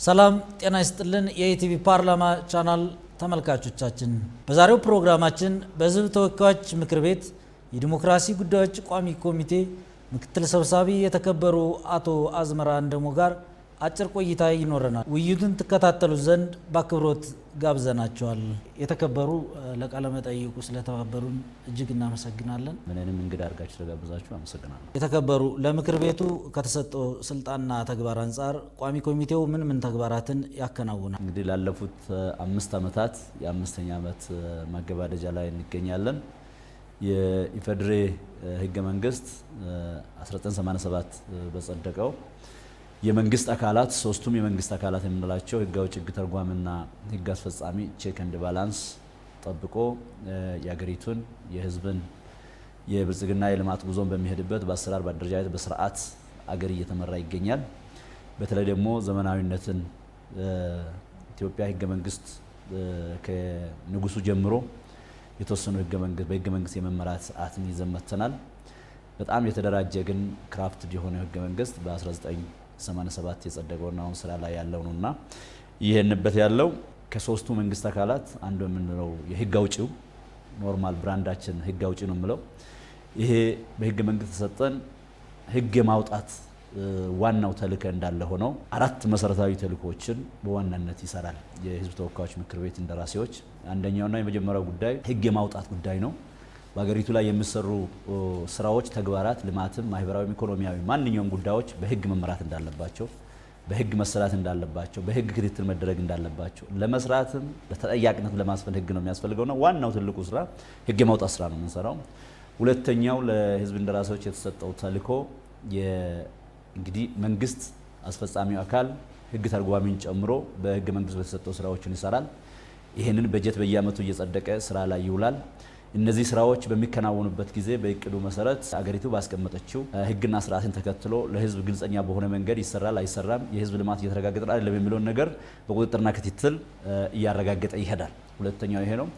ሰላም ጤና ይስጥልን የኢቲቪ ፓርላማ ቻናል ተመልካቾቻችን፣ በዛሬው ፕሮግራማችን በሕዝብ ተወካዮች ምክር ቤት የዲሞክራሲ ጉዳዮች ቋሚ ኮሚቴ ምክትል ሰብሳቢ የተከበሩ አቶ አዝመራ እንደሞ ጋር አጭር ቆይታ ይኖረናል። ውይይቱን ተከታተሉ ዘንድ በአክብሮት ጋብዘናቸዋል። የተከበሩ ለቃለ መጠይቁ ስለተባበሩን እጅግ እናመሰግናለን። ምንንም እንግዳ አድርጋችሁ ስለጋበዛችሁ አመሰግናለሁ። የተከበሩ ለምክር ቤቱ ከተሰጠው ስልጣንና ተግባር አንጻር ቋሚ ኮሚቴው ምን ተግባራትን ያከናውናል? እንግዲህ ላለፉት 5 ዓመታት የ5ኛ ዓመት ማገባደጃ ላይ እንገኛለን። የኢፌዴሪ ህገ መንግስት 1987 በጸደቀው የመንግስት አካላት ሶስቱም የመንግስት አካላት የምንላቸው ህግ አውጪ፣ ህግ ተርጓሚና ህግ አስፈጻሚ ቼክ ኤንድ ባላንስ ጠብቆ የሀገሪቱን የህዝብን የብልጽግና የልማት ጉዞን በሚሄድበት በአሰራር በአደረጃጀት በስርዓት አገር እየተመራ ይገኛል። በተለይ ደግሞ ዘመናዊነትን ኢትዮጵያ ህገ መንግስት ከንጉሱ ጀምሮ የተወሰኑ በህገ መንግስት የመመራት ሰዓትን ይዘን መጥተናል። በጣም የተደራጀ ግን ክራፍትድ የሆነ ህገ መንግስት በ1987 የጸደቀውና አሁን ስራ ላይ ያለው ነውና ይሄንበት ያለው ከሶስቱ መንግስት አካላት አንዱ የምንለው የህግ አውጪው ኖርማል ብራንዳችን ህግ አውጪ ነው የምለው። ይሄ በህገ መንግስት ተሰጠን ህግ የማውጣት ዋናው ተልእኮ እንዳለ ሆኖ 4 መሰረታዊ ተልእኮችን በዋናነት ይሰራል። የህዝብ ተወካዮች ምክር ቤት እንደራሴዎች አንደኛውና የመጀመሪያው ጉዳይ ህግ የማውጣት ጉዳይ ነው። በሀገሪቱ ላይ የሚሰሩ ስራዎች፣ ተግባራት፣ ልማትም፣ ማህበራዊ፣ ኢኮኖሚያዊ ማንኛውም ጉዳዮች በህግ መመራት እንዳለባቸው፣ በህግ መሰራት እንዳለባቸው፣ በህግ ክትትል መደረግ እንዳለባቸው ለመስራትም በተጠያቂነት ለማስፈን ህግ ነው የሚያስፈልገውና ዋናው ትልቁ ስራ ህግ የማውጣት ስራ ነው የምንሰራው። ሁለተኛው ለህዝብ እንደራሴዎች የተሰጠው ተልእኮ እንግዲህ መንግስት አስፈጻሚው አካል ህግ ተርጓሚን ጨምሮ በህገ መንግስት በተሰጠው ስራዎችን ይሰራል። ይሄንን በጀት በየአመቱ እየጸደቀ ስራ ላይ ይውላል። እነዚህ ስራዎች በሚከናወኑበት ጊዜ በእቅዱ መሰረት አገሪቱ ባስቀመጠችው ህግና ስርዓትን ተከትሎ ለህዝብ ግልጸኛ በሆነ መንገድ ይሰራል አይሰራም፣ የህዝብ ልማት እየተረጋገጠ አይደለም የሚለውን ነገር በቁጥጥርና ክትትል እያረጋገጠ ይሄዳል። ሁለተኛው ይሄ ነው።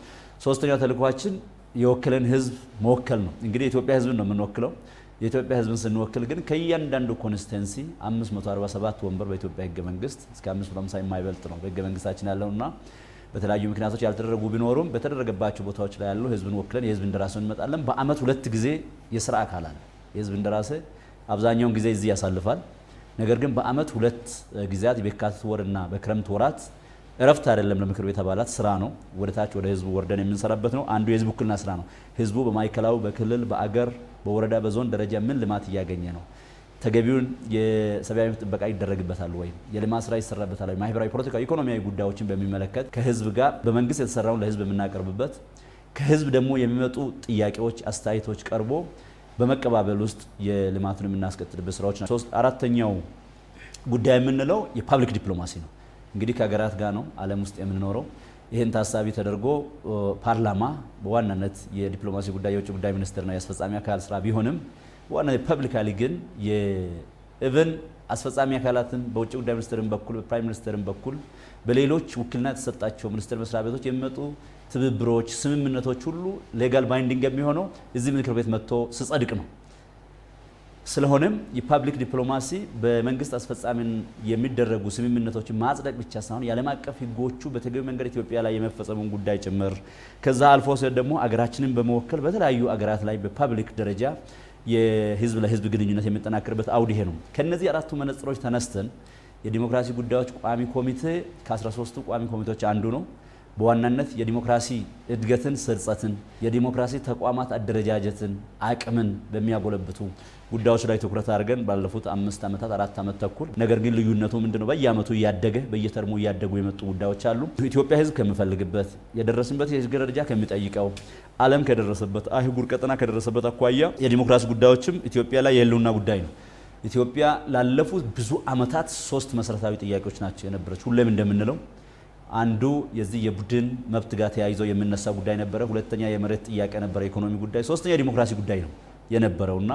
ሶስተኛው ተልእኮአችን የወከለን ህዝብ መወከል ነው። እንግዲህ የኢትዮጵያ ህዝብን ነው የምንወክለው። የኢትዮጵያ ህዝብን ስንወክል ግን ከእያንዳንዱ ኮንስቲትንሲ 547 ወንበር በኢትዮጵያ ህገ መንግስት እስከ 550 የማይበልጥ ነው በህገ መንግስታችን ያለውና በተለያዩ ምክንያቶች ያልተደረጉ ቢኖሩም በተደረገባቸው ቦታዎች ላይ ያለው ህዝብን ወክለን የህዝብ እንደራሴ እንመጣለን። በአመት 2 ጊዜ የስራ አካል አለ። የህዝብ እንደራሴ አብዛኛውን ጊዜ እዚህ ያሳልፋል። ነገር ግን በአመት 2 ጊዜያት በየካቲት ወርና በክረምት ወራት እረፍት አይደለም ለምክር ቤት አባላት ስራ ነው። ወደታች ወደ ህዝቡ ወርደን የምንሰራበት ነው። አንዱ የህዝብ ውክልና ስራ ነው። ህዝቡ በማዕከላዊ፣ በክልል፣ በአገር፣ በወረዳ፣ በዞን ደረጃ ምን ልማት እያገኘ ነው፣ ተገቢውን የሰብአዊ መብት ጥበቃ ይደረግበታል ወይ፣ የልማት ስራ ይሰራበታል ወይ፣ ማህበራዊ፣ ፖለቲካዊ፣ ኢኮኖሚያዊ ጉዳዮችን በሚመለከት ከህዝብ ጋር በመንግስት የተሰራውን ለህዝብ የምናቀርብበት፣ ከህዝብ ደግሞ የሚመጡ ጥያቄዎች፣ አስተያየቶች ቀርቦ በመቀባበል ውስጥ የልማቱን የምናስቀጥልበት ስራዎች ናቸው። አራተኛው ጉዳይ የምንለው የፓብሊክ ዲፕሎማሲ ነው። እንግዲህ ከሀገራት ጋር ነው ዓለም ውስጥ የምንኖረው። ይህን ታሳቢ ተደርጎ ፓርላማ በዋናነት የዲፕሎማሲ ጉዳይ የውጭ ጉዳይ ሚኒስትርና የአስፈጻሚ አካል ስራ ቢሆንም በዋናነት ፐብሊካሊ ግን የኢቨን አስፈጻሚ አካላትን በውጭ ጉዳይ ሚኒስትርም በኩል በፕራይም ሚኒስትርም በኩል በሌሎች ውክልና የተሰጣቸው ሚኒስትር መስሪያ ቤቶች የሚመጡ ትብብሮች፣ ስምምነቶች ሁሉ ሌጋል ባይንዲንግ የሚሆነው እዚህ ምክር ቤት መጥቶ ሲጸድቅ ነው። ስለሆነም የፓብሊክ ዲፕሎማሲ በመንግስት አስፈጻሚን የሚደረጉ ስምምነቶችን ማጽደቅ ብቻ ሳይሆን የዓለም አቀፍ ህጎቹ በተገቢ መንገድ ኢትዮጵያ ላይ የመፈጸሙን ጉዳይ ጭምር ከዛ አልፎ ሲል ደግሞ አገራችንን በመወከል በተለያዩ አገራት ላይ በፓብሊክ ደረጃ የህዝብ ለህዝብ ግንኙነት የሚጠናከርበት አውድ ይሄ ነው። ከነዚህ 4ቱ መነጽሮች ተነስተን የዲሞክራሲ ጉዳዮች ቋሚ ኮሚቴ ከ13ቱ ቋሚ ኮሚቴዎች አንዱ ነው። በዋናነት የዲሞክራሲ እድገትን፣ ስርጸትን፣ የዲሞክራሲ ተቋማት አደረጃጀትን፣ አቅምን በሚያጎለብቱ ጉዳዮች ላይ ትኩረት አድርገን ባለፉት 5 ዓመታት 4 ዓመት ተኩል ነገር ግን ልዩነቱ ምንድነው? በየአመቱ እያደገ በየተርሙ እያደጉ የመጡ ጉዳዮች አሉ። ኢትዮጵያ ህዝብ ከሚፈልግበት የደረስንበት የህዝብ ደረጃ ከሚጠይቀው ዓለም ከደረሰበት አህጉር ቀጠና ከደረሰበት አኳያ የዲሞክራሲ ጉዳዮችም ኢትዮጵያ ላይ የህልውና ጉዳይ ነው። ኢትዮጵያ ላለፉት ብዙ ዓመታት 3 መሰረታዊ ጥያቄዎች ናቸው የነበረች። ሁሌም እንደምንለው አንዱ የዚህ የቡድን መብት ጋር ተያይዞ የምነሳ ጉዳይ ነበረ። ሁለተኛ የመሬት ጥያቄ ነበረ፣ የኢኮኖሚ ጉዳይ። ሶስተኛ የዲሞክራሲ ጉዳይ ነው የነበረውና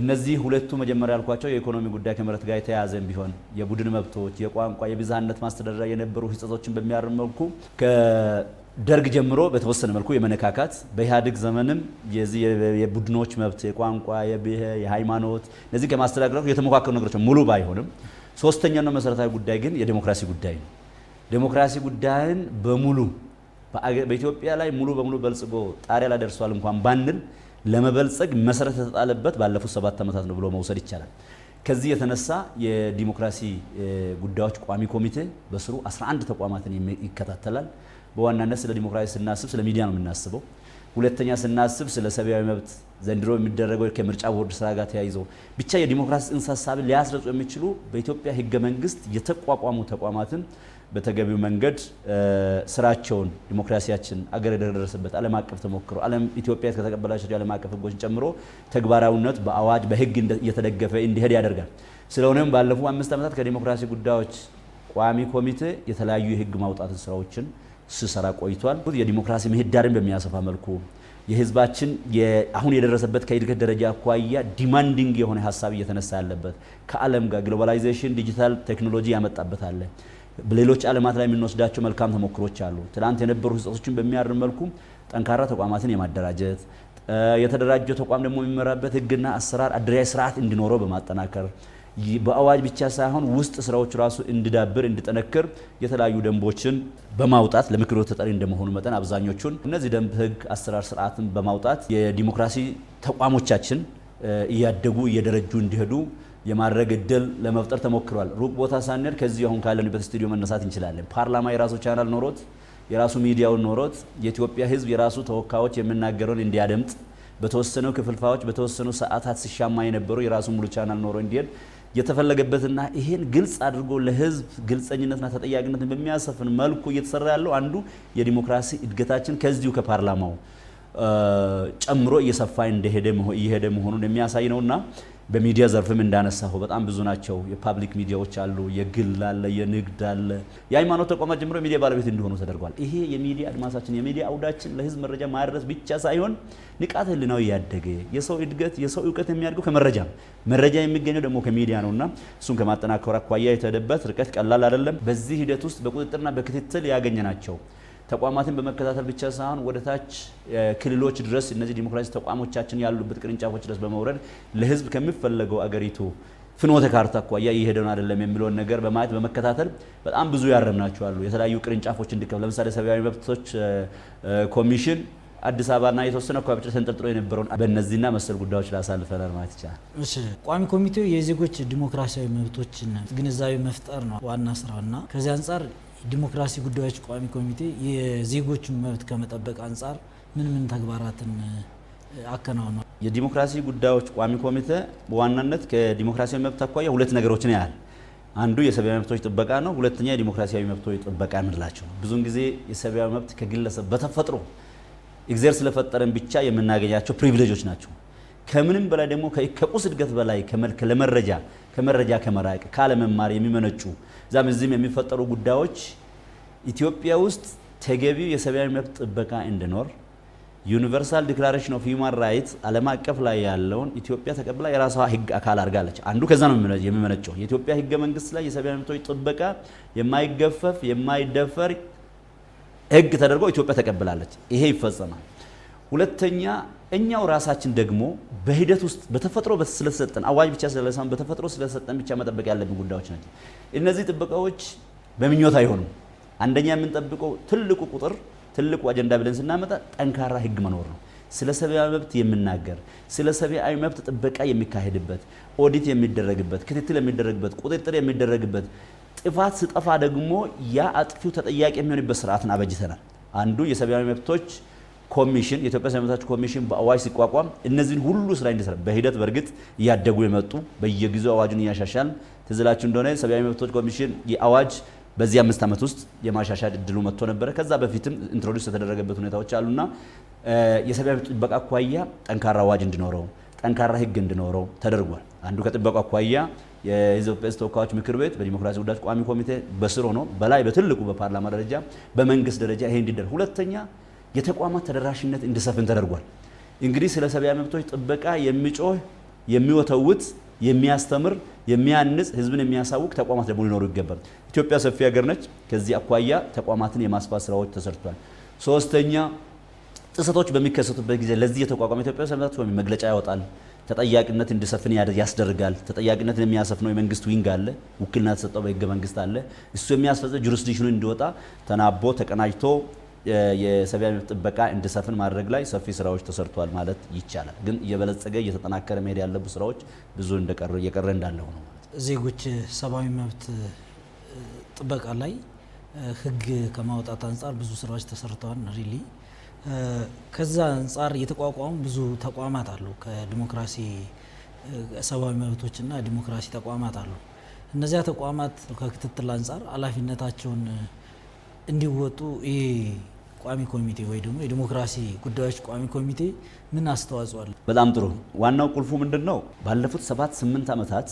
እነዚህ ሁለቱ መጀመሪያ ያልኳቸው የኢኮኖሚ ጉዳይ ከመሬት ጋር የተያያዘም ቢሆን የቡድን መብቶች፣ የቋንቋ፣ የብዝሃነት ማስተዳደሪያ የነበሩ ህጸጾችን በሚያርም መልኩ ከደርግ ጀምሮ በተወሰነ መልኩ የመነካካት በኢህአዴግ ዘመንም የዚህ የቡድኖች መብት፣ የቋንቋ፣ የብሔር፣ የሃይማኖት እነዚህ ከማስተዳደር የተሞካከሩ ነገሮች ሙሉ ባይሆንም ሶስተኛውና መሰረታዊ ጉዳይ ግን የዲሞክራሲ ጉዳይ ነው። ዲሞክራሲ ጉዳይን በሙሉ በኢትዮጵያ ላይ ሙሉ በሙሉ በልጽጎ ጣሪያ ላይ ደርሷል እንኳን ባንል ለመበልጸግ መሰረት የተጣለበት ባለፉት 7 ዓመታት ነው ብሎ መውሰድ ይቻላል። ከዚህ የተነሳ የዲሞክራሲ ጉዳዮች ቋሚ ኮሚቴ በስሩ 11 ተቋማትን ይከታተላል። በዋናነት ስለ ዲሞክራሲ ስናስብ ስለ ሚዲያ ነው የምናስበው። ሁለተኛ ስናስብ ስለ ሰብአዊ መብት ዘንድሮ የሚደረገው ከምርጫ ቦርድ ስራ ጋር ተያይዞ ብቻ የዲሞክራሲ ጽንሰ ሐሳብን ሊያስረጹ የሚችሉ በኢትዮጵያ ህገ መንግስት የተቋቋሙ ተቋማትን በተገቢው መንገድ ስራቸውን ዲሞክራሲያችን አገር የደረሰበት ዓለም አቀፍ ተሞክሮ ዓለም ኢትዮጵያ ከተቀበላቸው የዓለም አቀፍ ህጎችን ጨምሮ ተግባራዊነት በአዋጅ በህግ እየተደገፈ እንዲሄድ ያደርጋል። ስለሆነም ባለፉት 5 ዓመታት ከዲሞክራሲ ጉዳዮች ቋሚ ኮሚቴ የተለያዩ የህግ ማውጣት ስራዎችን ሲሰራ ቆይቷል። የዲሞክራሲ ምህዳርን በሚያሰፋ መልኩ የህዝባችን አሁን የደረሰበት ከእድገት ደረጃ አኳያ ዲማንዲንግ የሆነ ሐሳብ እየተነሳ ያለበት ከዓለም ጋር ግሎባላይዜሽን ዲጂታል ቴክኖሎጂ ያመጣበት አለ። በሌሎች ዓለማት ላይ የምንወስዳቸው መልካም ተሞክሮች አሉ። ትናንት የነበሩ ህጸጾችን በሚያርም መልኩ ጠንካራ ተቋማትን የማደራጀት የተደራጀ ተቋም ደግሞ የሚመራበት ህግና አሰራር አደረጃጀት ስርዓት እንዲኖረው በማጠናከር በአዋጅ ብቻ ሳይሆን ውስጥ ስራዎች ራሱ እንዲዳብር እንዲጠነክር የተለያዩ ደንቦችን በማውጣት ለምክር ቤቱ ተጠሪ እንደመሆኑ መጠን አብዛኞቹን እነዚህ ደንብ ህግ አሰራር ስርዓትን በማውጣት የዲሞክራሲ ተቋሞቻችን እያደጉ እየደረጁ እንዲሄዱ የማድረግ እድል ለመፍጠር ተሞክሯል። ሩቅ ቦታ ሳንሄድ ከዚህ አሁን ካለንበት ስቱዲዮ መነሳት እንችላለን። ፓርላማ የራሱ ቻናል ኖሮት የራሱ ሚዲያውን ኖሮት የኢትዮጵያ ህዝብ የራሱ ተወካዮች የሚናገረውን እንዲያደምጥ በተወሰነው ክፍልፋዮች በተወሰኑ ሰዓታት ሲሻማ የነበሩ የራሱ ሙሉ ቻናል ኖሮ እንዲሄድ የተፈለገበትና ይሄን ግልጽ አድርጎ ለህዝብ ግልጸኝነትና ተጠያቂነትን በሚያሰፍን መልኩ እየተሰራ ያለው አንዱ የዲሞክራሲ እድገታችን ከዚሁ ከፓርላማው ጨምሮ እየሰፋ እየሄደ መሆኑን የሚያሳይ ነውና በሚዲያ ዘርፍም እንዳነሳው በጣም ብዙ ናቸው። የፓብሊክ ሚዲያዎች አሉ፣ የግል አለ፣ የንግድ አለ፣ የሃይማኖት ተቋማት ጀምሮ ሚዲያ ባለቤት እንዲሆኑ ተደርጓል። ይሄ የሚዲያ አድማሳችን የሚዲያ አውዳችን ለህዝብ መረጃ ማድረስ ብቻ ሳይሆን ንቃተ ህሊናው ያደገ የሰው እድገት የሰው እውቀት የሚያድገው መረጃ የሚገኘው ደግሞ ከሚዲያ ነውና እሱን ከማጠናከር አኳያ የተደበት ርቀት ቀላል አይደለም። በዚህ ሂደት ውስጥ በቁጥጥርና በክትትል ያገኘናቸው ተቋማትን በመከታተል ብቻ ሳይሆን ወደ ታች ክልሎች ድረስ እነዚህ ዲሞክራሲ ተቋሞቻችን ያሉበት ቅርንጫፎች ድረስ በመውረድ ለህዝብ ከሚፈለገው አገሪቱ ፍኖተ ካርታ አኳያ እየሄደን አይደለም የሚለውን ነገር በማየት በመከታተል በጣም ብዙ ያረምናቸው አሉ። የተለያዩ ቅርንጫፎች እንዲከፈት ለምሳሌ ሰብአዊ መብቶች ኮሚሽን አዲስ አበባና የተወሰነ አካባቢ ተንጠልጥሎ የነበረውን በእነዚህና መሰል ጉዳዮች ላይ አሳልፈናል ማለት ይቻላል። እሺ፣ ቋሚ ኮሚቴው የዜጎች ዲሞክራሲያዊ መብቶችን ግንዛቤ መፍጠር ነው ዋና ስራውና ከዚህ አንጻር ዲሞክራሲ ጉዳዮች ቋሚ ኮሚቴ የዜጎችን መብት ከመጠበቅ አንጻር ምን ተግባራትን አከናውኗል? የዲሞክራሲ ጉዳዮች ቋሚ ኮሚቴ በዋናነት ከዲሞክራሲያዊ መብት አኳያ ሁለት ነገሮችን ያያል። አንዱ የሰብአዊ መብቶች ጥበቃ ነው። ሁለተኛ የዲሞክራሲያዊ መብቶች ጥበቃ የምንላቸው ብዙውን ጊዜ የሰብአዊ መብት ከግለሰብ በተፈጥሮ እግዚአብሔር ስለፈጠረን ብቻ የምናገኛቸው ፕሪቪሌጆች ናቸው። ከምንም በላይ ደግሞ ከቁስ እድገት በላይ ከመረጃ ከመራቅ ካለመማር የሚመነጩ ዛም እዚህም የሚፈጠሩ ጉዳዮች ኢትዮጵያ ውስጥ ተገቢው የሰብአዊ መብት ጥበቃ እንዲኖር ዩኒቨርሳል ዲክላሬሽን ኦፍ ሂውማን ራይትስ ዓለም አቀፍ ላይ ያለውን ኢትዮጵያ ተቀብላ የራሷ ህግ አካል አድርጋለች። አንዱ ከዛ ነው የሚመነጨው። የኢትዮጵያ ህገ መንግስት ላይ የሰብአዊ መብቶች ጥበቃ የማይገፈፍ የማይደፈር ህግ ተደርጎ ኢትዮጵያ ተቀብላለች። ይሄ ይፈጸማል። ሁለተኛ እኛው ራሳችን ደግሞ በሂደት ውስጥ በተፈጥሮ ስለተሰጠን አዋጅ ብቻ ስለሰማን በተፈጥሮ ስለተሰጠን ብቻ መጠበቅ ያለብን ጉዳዮች ናቸው። እነዚህ ጥበቃዎች በምኞት አይሆኑም። አንደኛ የምንጠብቀው ትልቁ አጀንዳ ብለን ስናመጣ ጠንካራ ህግ መኖር ነው። ስለ ሰብአዊ መብት የምናገር ስለ ሰብአዊ መብት ጥበቃ የሚካሄድበት ኦዲት የሚደረግበት ክትትል የሚደረግበት ቁጥጥር የሚደረግበት ጥፋት ስጠፋ ደግሞ ያ አጥፊው ተጠያቂ የሚሆንበት ስርዓትን አበጅተናል። አንዱ የሰብአዊ መብቶች ኮሚሽን የኢትዮጵያ ሰብአዊ መብቶች ኮሚሽን በአዋጅ ሲቋቋም እነዚህን ሁሉ ስራ እንዲሰራ በሂደት በርግጥ እያደጉ የመጡ በየጊዜው አዋጁን እያሻሻል ትዝላችሁ እንደሆነ ሰብአዊ መብቶች ኮሚሽን የአዋጅ በዚህ 5 ዓመት ውስጥ የማሻሻል እድሉ መጥቶ ነበረ። ከዛ በፊትም ኢንትሮዲዩስ የተደረገበት ሁኔታዎች አሉና የሰብአዊ መብት ጥበቃ አኳያ ጠንካራ አዋጅ እንዲኖረው ጠንካራ ህግ እንዲኖረው ተደርጓል። አንዱ ከጥበቃ አኳያ የኢትዮጵያ ተወካዮች ምክር ቤት በዲሞክራሲ ጉዳዮች ቋሚ ኮሚቴ በስር ሆኖ በላይ በትልቁ በፓርላማ ደረጃ በመንግስት ደረጃ ይሄ እንዲደረግ፣ ሁለተኛ የተቋማት ተደራሽነት እንዲሰፍን ተደርጓል። እንግዲህ ስለ ሰብአዊ መብቶች ጥበቃ የሚጮህ የሚወተውት የሚያስተምር የሚያንጽ ህዝብን የሚያሳውቅ ተቋማት ደግሞ ሊኖሩ ይገባል። ኢትዮጵያ ሰፊ ሀገር ነች። ከዚህ አኳያ ተቋማትን የማስፋት ስራዎች ተሰርቷል። ሶስተኛ ጥሰቶች በሚከሰቱበት ጊዜ ለዚህ የተቋቋመ ኢትዮጵያ ሰብአዊ መብቶች መግለጫ ያወጣል፣ ተጠያቂነት እንዲሰፍን ያስደርጋል። ተጠያቂነትን የሚያሰፍነው የመንግስት ዊንግ አለ፣ ውክልና ተሰጠው በህገ መንግስት አለ። እሱ የሚያስፈጽም ጁሪስዲክሽኑ እንዲወጣ ተናቦ ተቀናጅቶ የሰብአዊ መብት ጥበቃ እንዲሰፍን ማድረግ ላይ ሰፊ ስራዎች ተሰርቷል ማለት ይቻላል። ግን እየበለጸገ እየተጠናከረ መሄድ ያለበት ስራዎች ብዙ እየቀረ እንዳለ ነው ማለት ነው። ዜጎች ሰብአዊ መብት ጥበቃ ላይ ህግ ከማውጣት አንጻር ብዙ ስራዎች ተሰርተዋል። ሪሊ ከዛ አንጻር የተቋቋሙ ብዙ ተቋማት አሉ። ከዲሞክራሲ ሰብአዊ መብቶችና ዲሞክራሲ ተቋማት አሉ። እነዚያ ተቋማት ከክትትል አንጻር ኃላፊነታቸውን እንዲወጡ ይሄ ቋሚ ኮሚቴ ወይ ደግሞ የዲሞክራሲ ጉዳዮች ቋሚ ኮሚቴ ምን አስተዋጽኦ አለ? በጣም ጥሩ። ዋናው ቁልፉ ምንድነው? ባለፉት 7-8 ዓመታት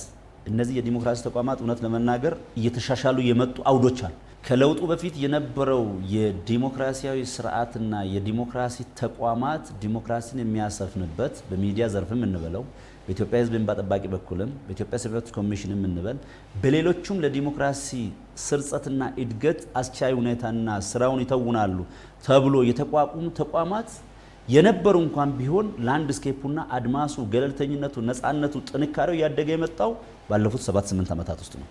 እነዚህ የዲሞክራሲ ተቋማት እውነት ለመናገር እየተሻሻሉ የመጡ አውዶች አሉ። ከለውጡ በፊት የነበረው የዲሞክራሲያዊ ስርዓትና የዲሞክራሲ ተቋማት ዲሞክራሲን የሚያሰፍንበት በሚዲያ ዘርፍም እንበለው በኢትዮጵያ ሕዝብ እንባ ጠባቂ በኩልም በኢትዮጵያ ሰብአዊ መብቶች ኮሚሽንም እንበል በሌሎቹም ለዲሞክራሲ ስርጸትና እድገት አስቻይ ሁኔታና ስራውን ይተውናሉ ተብሎ የተቋቋሙ ተቋማት የነበሩ እንኳን ቢሆን ላንድስኬፑና አድማሱ ገለልተኝነቱ ነፃነቱ ጥንካሬው ያደገ የመጣው ባለፉት 7-8 ዓመታት ውስጥ ነው።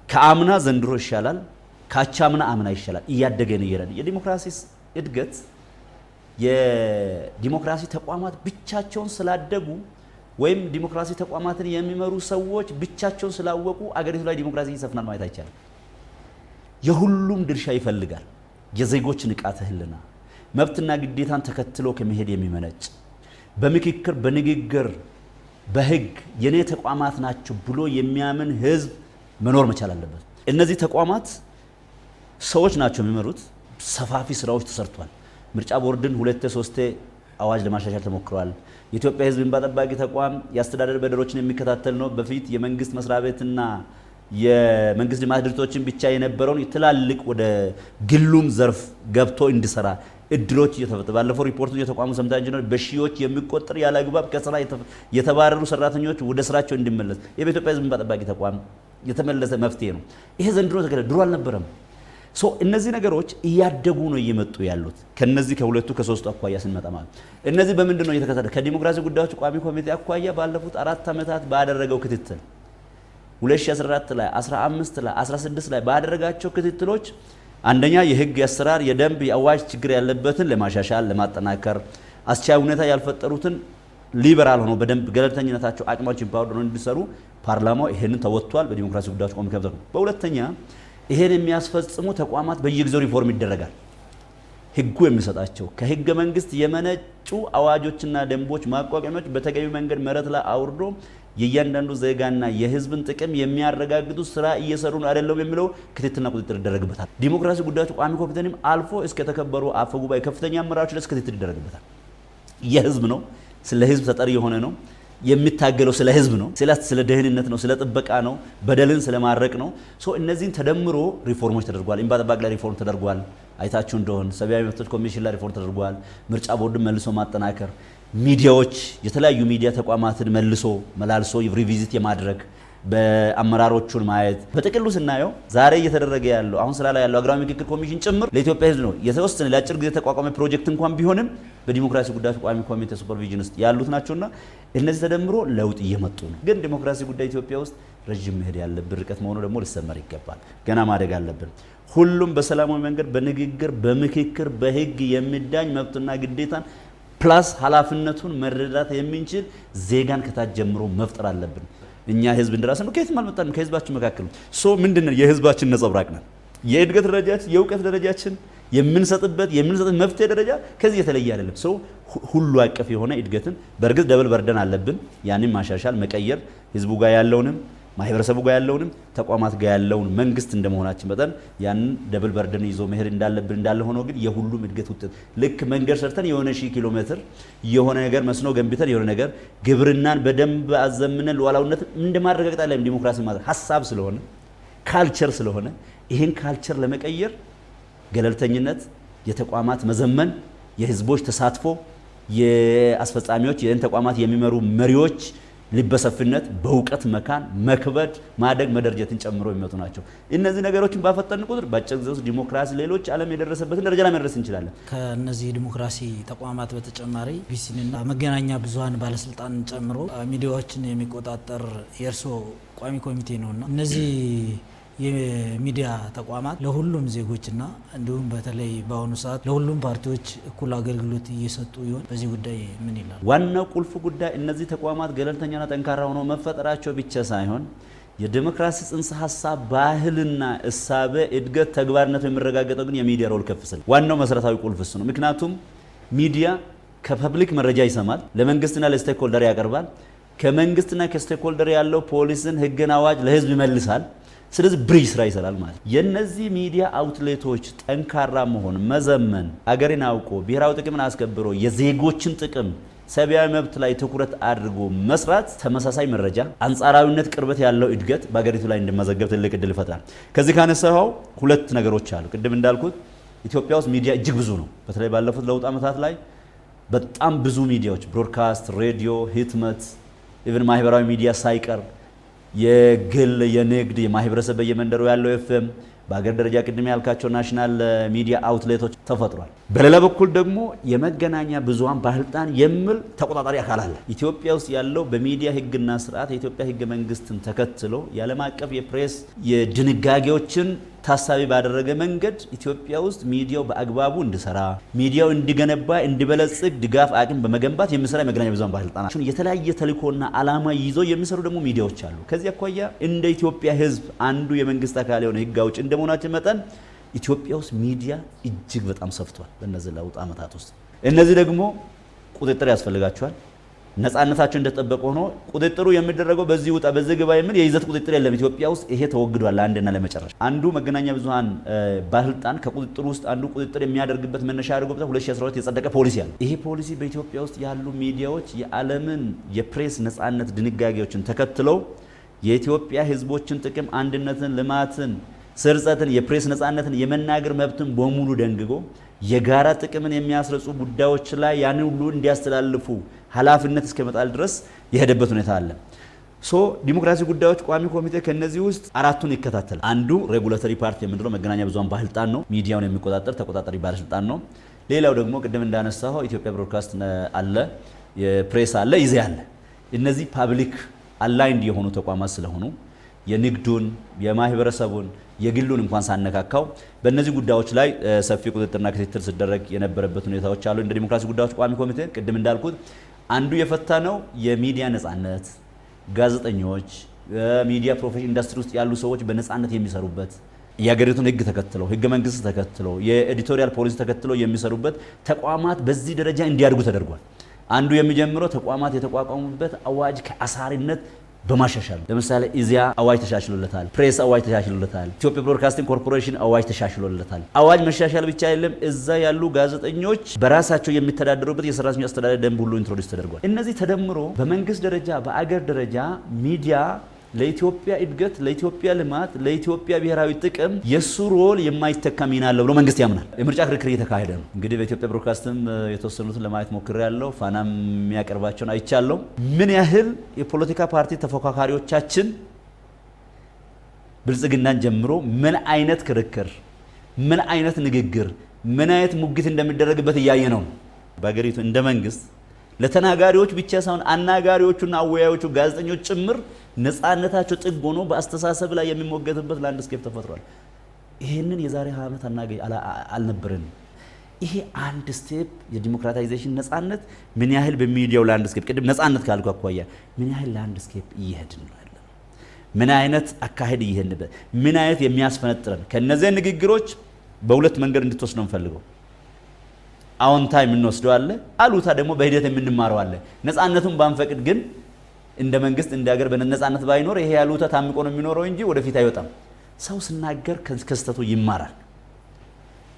ከአምና ዘንድሮ ይሻላል፣ ካቻምና አምና ይሻላል፣ እያደገ ነው ይረድ። የዲሞክራሲ እድገት የዲሞክራሲ ተቋማት ብቻቸውን ስላደጉ ወይም ዲሞክራሲ ተቋማትን የሚመሩ ሰዎች ብቻቸውን ስላወቁ አገሪቱ ላይ ዲሞክራሲ ይሰፍናል ማለት አይቻልም። የሁሉም ድርሻ ይፈልጋል። የዜጎች ንቃተ ህሊና መብትና ግዴታን ተከትሎ ከመሄድ የሚመነጭ በምክክር በንግግር በህግ የኔ ተቋማት ናቸው ብሎ የሚያምን ህዝብ መኖር መቻል አለበት። እነዚህ ተቋማት ሰዎች ናቸው የሚመሩት። ሰፋፊ ስራዎች ተሰርቷል። ምርጫ ቦርድን 2-3 አዋጅ ለማሻሻል ተሞክሯል። የኢትዮጵያ ሕዝብ እንባ ጠባቂ ተቋም የአስተዳደር በደሎችን የሚከታተል ነው። በፊት የመንግስት መስሪያ ቤትና የመንግስት ልማት ድርጅቶችን ብቻ የነበረውን ትላልቅ ወደ ግሉም ዘርፍ ገብቶ እንዲሰራ እድሎች እየተፈጠሩ ባለፈው ሪፖርቱን የተቋሙ ሰምታ ኢንጂነር በሺዎች የሚቆጠር ያለ አግባብ ከስራ የተባረሩ ሰራተኞች ወደ ስራቸው እንዲመለስ የኢትዮጵያ ሕዝብ እንባ ጠባቂ ተቋም የተመለሰ መፍትሄ ነው። ይሄ ዘንድሮ ድሮ አልነበረም። እነዚህ ነገሮች እያደጉ ነው እየመጡ ያሉት። ከነዚህ ከሁለቱ ከሶስቱ አኳያ ስንመጣ ማለት እነዚህ በምንድን ነው እየተከታተለ ከዲሞክራሲ ጉዳዮች ቋሚ ኮሚቴ አኳያ ባለፉት 4 ዓመታት ባደረገው ክትትል 2014 ላይ 15 ላይ 16 ላይ ባደረጋቸው ክትትሎች አንደኛ የህግ የአሰራር የደንብ የአዋጅ ችግር ያለበትን ለማሻሻል ለማጠናከር አስቻይ ሁኔታ ያልፈጠሩትን ሊበራል ሆኖ በደንብ ገለልተኝነታቸው አቅማቸው ፓወር ነው እንዲሰሩ ፓርላማው ይሄንን ተወጥቷል በዲሞክራሲ ጉዳዮች ቋሚ ኮሚቴ። በሁለተኛ ይሄን የሚያስፈጽሙ ተቋማት በየጊዜው ሪፎርም ይደረጋል። ህጉ የሚሰጣቸው ከህገ መንግስት የመነጩ አዋጆችና ደንቦች ማቋቋሚያዎች በተገቢ መንገድ መሬት ላይ አውርዶ የእያንዳንዱ ዜጋና የህዝብን ጥቅም የሚያረጋግጡ ስራ እየሰሩ ነው አይደለም የሚለው ክትትልና ቁጥጥር ይደረግበታል። ዲሞክራሲ ጉዳዮች ቋሚ ኮሚቴንም አልፎ እስከ ተከበሩ አፈ ጉባኤ ከፍተኛ አመራሮች ድረስ ክትትል ይደረግበታል። የህዝብ ነው፣ ስለ ህዝብ ተጠሪ የሆነ ነው፣ የሚታገለው ስለ ህዝብ ነው፣ ስለ ደህንነት ነው፣ ስለ ጥበቃ ነው፣ በደልን ስለማረቅ ነው። እነዚህን ተደምሮ ሪፎርሞች ተደርጓል። እንባ ጠባቂ ላይ ሪፎርም ተደርጓል። አይታችሁ እንደሆነ ሰብአዊ መብቶች ኮሚሽን ላይ ሪፎርም ተደርጓል። ምርጫ ቦርድን መልሶ ማጠናከር፣ ሚዲያዎች የተለያዩ ሚዲያ ተቋማትን መልሶ መላልሶ ሪቪዚት የማድረግ በአመራሮቹን ማየት በጥቅሉ ስናየው ዛሬ እየተደረገ ያለው አሁን ስራ ላይ ያለው ሀገራዊ ምክክር ኮሚሽን ጭምር ለኢትዮጵያ ህዝብ ነው የተወሰነ ለአጭር ጊዜ ተቋቋመ ፕሮጀክት እንኳን ቢሆንም በዲሞክራሲ ጉዳዮች ቋሚ ኮሚቴ ሱፐርቪዥን ውስጥ ያሉት ናቸውና እነዚህ ተደምሮ ለውጥ እየመጡ ነው። ግን ዲሞክራሲ ጉዳይ ኢትዮጵያ ውስጥ ረጅም መሄድ ያለብን ርቀት መሆኑ ደግሞ ሊሰመር ይገባል። ገና ማደግ አለብን። ሁሉም በሰላማዊ መንገድ በንግግር በምክክር በህግ የሚዳኝ መብትና ግዴታን ፕላስ ኃላፊነቱን መረዳት የሚንችል ዜጋን ከታች ጀምሮ መፍጠር አለብን። እኛ ህዝብ እንደራስ ነው ከየትም አልመጣንም። ከህዝባችን መካከል ምንድነው የህዝባችን ነጸብራቅ ነን። የእድገት ደረጃችን የእውቀት ደረጃችን የምንሰጥበት መፍትሄ ደረጃ ከዚህ የተለየ አይደለም። ሁሉ አቀፍ የሆነ እድገትን በእርግጥ ደብል በርደን አለብን። ያንን ማሻሻል መቀየር ህዝቡ ጋር ያለውንም ማህበረሰቡ ጋር ያለውንም ተቋማት ጋር ያለውን መንግስት እንደመሆናችን መጠን ያንን ደብል በርደን ይዞ መሄድ እንዳለብን እንዳለ ሆኖ ግን የሁሉም እድገት ውጤት ልክ መንገድ ሰርተን የሆነ 1000 ኪሎ ሜትር የሆነ ነገር መስኖ ገንብተን የሆነ ነገር ግብርናን በደንብ አዘምነን ሉዓላዊነት እንደማረጋገጥ ላይ ዲሞክራሲ ማለት ሀሳብ ስለሆነ ካልቸር ስለሆነ ይሄን ካልቸር ለመቀየር ገለልተኝነት፣ የተቋማት መዘመን፣ የህዝቦች ተሳትፎ፣ የአስፈጻሚዎች የእን ተቋማት የሚመሩ መሪዎች ልበሰፍነት፣ በእውቀት መካን፣ መክበድ፣ ማደግ፣ መደረጀትን ጨምሮ የሚመጡ ናቸው። እነዚህ ነገሮችን ባፈጠን ቁጥር በአጭር ጊዜ ውስጥ ዲሞክራሲ ሌሎች ዓለም የደረሰበትን ደረጃ ላይ መድረስ እንችላለን። ከነዚህ ዲሞክራሲ ተቋማት በተጨማሪ ቢሲኒና መገናኛ ብዙሃን ባለስልጣን ጨምሮ ሚዲያዎችን የሚቆጣጠር የእርሶ ቋሚ ኮሚቴ ነውና እነዚህ የሚዲያ ተቋማት ለሁሉም ዜጎችና እንዲሁም በተለይ በአሁኑ ሰዓት ለሁሉም ፓርቲዎች እኩል አገልግሎት እየሰጡ ይሆን? በዚህ ጉዳይ ምን ይላል? ዋናው ቁልፍ ጉዳይ እነዚህ ተቋማት ገለልተኛና ጠንካራ ሆነው መፈጠራቸው ብቻ ሳይሆን የዲሞክራሲ ጽንሰ ሐሳብ ባህልና እሳቤ እድገት ተግባርነቱ የሚረጋገጠው ግን የሚዲያ ሮል ከፍ ሲል ዋናው መሰረታዊ ቁልፍ እሱ ነው። ምክንያቱም ሚዲያ ከፐብሊክ መረጃ ይሰማል፣ ለመንግስትና ለስቴክሆልደር ያቀርባል። ከመንግስትና ከስቴክሆልደር ያለው ፖሊስን፣ ህግን፣ አዋጅ ለህዝብ ይመልሳል። ስለዚህ ብሪጅ ስራ ይሰራል ማለት። የነዚህ ሚዲያ አውትሌቶች ጠንካራ መሆን፣ መዘመን፣ አገርን አውቆ ብሔራዊ ጥቅምን አስከብሮ የዜጎችን ጥቅም ሰብአዊ መብት ላይ ትኩረት አድርጎ መስራት ተመሳሳይ መረጃ፣ አንጻራዊነት፣ ቅርበት ያለው እድገት በአገሪቱ ላይ እንዲመዘገብ ትልቅ እድል ይፈጥራል። ከዚህ ካነሳው ሁለት ነገሮች አሉ። ቅድም እንዳልኩት ኢትዮጵያ ውስጥ ሚዲያ እጅግ ብዙ ነው። በተለይ ባለፉት ለውጥ ዓመታት ላይ በጣም ብዙ ሚዲያዎች ብሮድካስት፣ ሬዲዮ፣ ህትመት፣ ኢቭን ማህበራዊ ሚዲያ ሳይቀር የግል የንግድ የማህበረሰብ በየመንደሩ ያለው ኤፍኤም በአገር ደረጃ ቅድም ያልካቸው ናሽናል ሚዲያ አውትሌቶች ተፈጥሯል። በሌላ በኩል ደግሞ የመገናኛ ብዙሃን ባለስልጣን የሚል ተቆጣጣሪ አካል አለ። ኢትዮጵያ ውስጥ ያለው በሚዲያ ህግና ስርዓት የኢትዮጵያ ህገ መንግስትን ተከትሎ የዓለም አቀፍ የፕሬስ የድንጋጌዎችን ታሳቢ ባደረገ መንገድ ኢትዮጵያ ውስጥ ሚዲያው በአግባቡ እንዲሰራ፣ ሚዲያው እንዲገነባ፣ እንዲበለጽግ ድጋፍ አቅም በመገንባት የሚሰራ የመገናኛ ብዙሃን ባለስልጣናት የተለያየ ተልእኮና ዓላማ ይዞ የሚሰሩ ደግሞ ሚዲያዎች አሉ። ከዚህ አኳያ እንደ ኢትዮጵያ ህዝብ አንዱ የመንግስት አካል የሆነ ህግ አውጪ እንደመሆናችን መጠን ኢትዮጵያ ውስጥ ሚዲያ እጅግ በጣም ሰፍቷል። በእነዚህ ለውጥ ዓመታት ውስጥ እነዚህ ደግሞ ቁጥጥር ያስፈልጋቸዋል። ነፃነታቸው እንደተጠበቀ ሆኖ ቁጥጥሩ የሚደረገው በዚህ ውጣ በዚህ ግባ የሚል የይዘት ቁጥጥር የለም ኢትዮጵያ ውስጥ። ይሄ ተወግዷል አንድና ለመጨረሻ። አንዱ መገናኛ ብዙሃን ባለስልጣን ከቁጥጥሩ ውስጥ አንዱ ቁጥጥር የሚያደርግበት መነሻ ያደርጉበት 2012 የጸደቀ ፖሊሲ አለ። ይሄ ፖሊሲ በኢትዮጵያ ውስጥ ያሉ ሚዲያዎች የዓለምን የፕሬስ ነፃነት ድንጋጌዎችን ተከትለው የኢትዮጵያ ህዝቦችን ጥቅም፣ አንድነትን፣ ልማትን፣ ስርጸትን፣ የፕሬስ ነፃነትን፣ የመናገር መብትን በሙሉ ደንግጎ የጋራ ጥቅምን የሚያስረጹ ጉዳዮች ላይ ያን ሁሉ እንዲያስተላልፉ ኃላፊነት እስከመጣል ድረስ የሄደበት ሁኔታ አለ። ዲሞክራሲ ጉዳዮች ቋሚ ኮሚቴ ከነዚህ ውስጥ አራቱን ይከታተላል። አንዱ ሬጉላቶሪ ፓርቲ የምንለው መገናኛ ብዙሃን ባለስልጣን ነው። ሚዲያውን የሚቆጣጠር ተቆጣጣሪ ባለስልጣን ነው። ሌላው ደግሞ ቅድም እንዳነሳው ኢትዮጵያ ብሮድካስት አለ፣ የፕሬስ አለ፣ ኢዜአ አለ። እነዚህ ፓብሊክ አላይንድ የሆኑ ተቋማት ስለሆኑ የንግዱን፣ የማህበረሰቡን፣ የግሉን እንኳን ሳነካካው በእነዚህ ጉዳዮች ላይ ሰፊ ቁጥጥርና ክትትል ሲደረግ የነበረበት ሁኔታዎች አሉ። እንደ ዲሞክራሲ ጉዳዮች ቋሚ ኮሚቴ ቅድም እንዳልኩት አንዱ የፈታ ነው የሚዲያ ነፃነት፣ ጋዜጠኞች፣ ሚዲያ ፕሮፌሽን ኢንዱስትሪ ውስጥ ያሉ ሰዎች በነፃነት የሚሰሩበት የሀገሪቱን ህግ ተከትለው ህገ መንግስት ተከትለው የኤዲቶሪያል ፖሊሲ ተከትለው የሚሰሩበት ተቋማት በዚህ ደረጃ እንዲያድጉ ተደርጓል። አንዱ የሚጀምረው ተቋማት የተቋቋሙበት አዋጅ ከአሳሪነት በማሻሻል ለምሳሌ ኢዜአ አዋጅ ተሻሽሎለታል፣ ፕሬስ አዋጅ ተሻሽሎለታል፣ ኢትዮጵያ ብሮድካስቲንግ ኮርፖሬሽን አዋጅ ተሻሽሎለታል። አዋጅ መሻሻል ብቻ አይደለም፣ እዛ ያሉ ጋዜጠኞች በራሳቸው የሚተዳደሩበት የሰራተኞች አስተዳደር ደንብ ሁሉ ኢንትሮዲዩስ ተደርጓል። እነዚህ ተደምሮ በመንግስት ደረጃ በአገር ደረጃ ሚዲያ ለኢትዮጵያ እድገት፣ ለኢትዮጵያ ልማት፣ ለኢትዮጵያ ብሔራዊ ጥቅም የሱ ሮል የማይተካ ሚና አለው ብሎ መንግስት ያምናል። የምርጫ ክርክር እየተካሄደ ነው። እንግዲህ በኢትዮጵያ ብሮድካስትም የተወሰኑትን ለማየት ሞክሬያለሁ። ፋናም የሚያቀርባቸውን አይቻለሁ። ምን ያህል የፖለቲካ ፓርቲ ተፎካካሪዎቻችን ብልጽግናን ጀምሮ ምን አይነት ክርክር፣ ምን አይነት ንግግር፣ ምን አይነት ሙግት እንደሚደረግበት እያየ ነው። በአገሪቱ እንደ መንግስት ለተናጋሪዎች ብቻ ሳይሆን አናጋሪዎቹና አወያዮቹ ጋዜጠኞች ጭምር ነፃነታቸው ጥግ ሆኖ በአስተሳሰብ ላይ የሚሞገትበት ላንድስኬፕ ተፈጥሯል። ይህንን የዛሬ 20 ዓመት አልነበረንም። ይሄ አንድ ስቴፕ የዲሞክራታይዜሽን ነፃነት ምን ያህል በሚዲያው ላንድስኬፕ ቅድም ነፃነት ካልኩ አኳያ ምን ያህል ላንድስኬፕ እየሄድን ነው ያለ፣ ምን አይነት አካሄድ እየሄድንበት፣ ምን አይነት የሚያስፈነጥረን ከነዚህ ንግግሮች በሁለት መንገድ እንድትወስድ ነው የምፈልገው። አዎንታ የምንወስደው አለ፣ አሉታ ደግሞ በሂደት የምንማረው አለ። ነፃነቱን ባንፈቅድ ግን እንደ መንግስት እንደ ሀገር በነፃነት ባይኖር ይሄ አሉታ ታምቆ ነው የሚኖረው እንጂ ወደፊት አይወጣም። ሰው ሲናገር ከስተቱ ይማራል፣